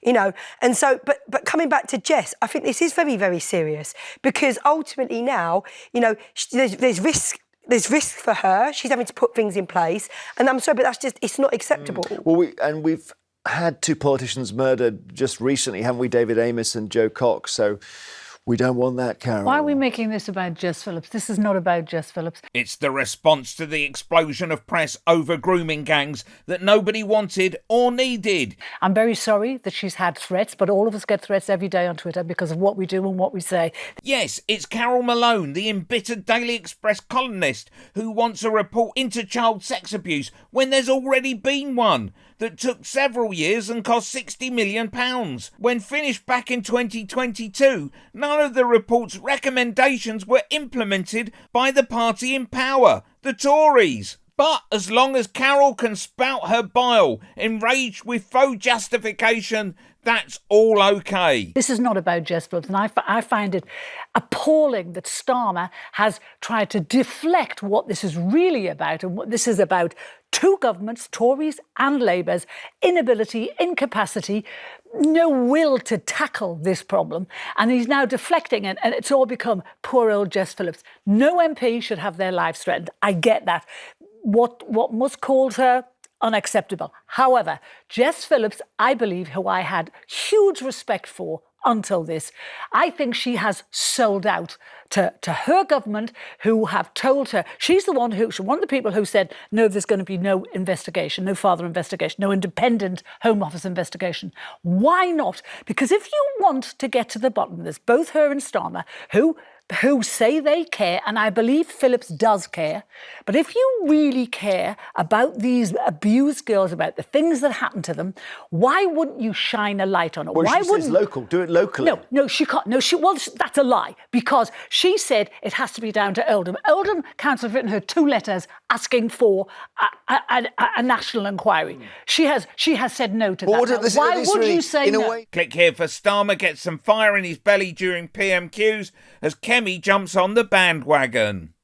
you know. And so, but coming back to Jess, I think this is very, very serious because ultimately now, you know, there's risk. There's risk for her. She's having to put things in place. And I'm sorry, but it's not acceptable. Well, we've had two politicians murdered just recently, haven't we? David Amess and Joe Cox. So we don't want that, Carole. Why are we making this about Jess Phillips? This is not about Jess Phillips. It's the response to the explosion of press over grooming gangs that nobody wanted or needed. I'm very sorry that she's had threats, but all of us get threats every day on Twitter because of what we do and what we say. Yes, it's Carole Malone, the embittered Daily Express columnist who wants a report into child sex abuse when there's already been one that took several years and cost £60 million. When finished back in 2022, none of the report's recommendations were implemented by the party in power, the Tories. But as long as Carole can spout her bile, enraged with faux justification, that's all okay. This is not about Jess Phillips, and I find it appalling that Starmer has tried to deflect what this is really about, and what this is about two governments, Tories and Labour's inability, incapacity, no will to tackle this problem. And he's now deflecting it, and it's all become poor old Jess Phillips. No MP should have their lives threatened. I get that. What Musk calls her, unacceptable. However, Jess Phillips, I believe, who I had huge respect for until this, I think she has sold out to her government, who have told her, she's one of the people who said, no, there's going to be no investigation, no further investigation, no independent Home Office investigation. Why not? Because if you want to get to the bottom, there's both her and Starmer, who say they care, and I believe Phillips does care, but if you really care about these abused girls, about the things that happen to them, why wouldn't you shine a light on it? Well, she says local, do it locally. No, she can't. No, that's a lie, because she said it has to be down to Oldham. Oldham Council have written her 2 letters asking for a national inquiry. She has said no to that. Why would you say no? Click here for Starmer gets some fire in his belly during PMQs as Kemi jumps on the bandwagon.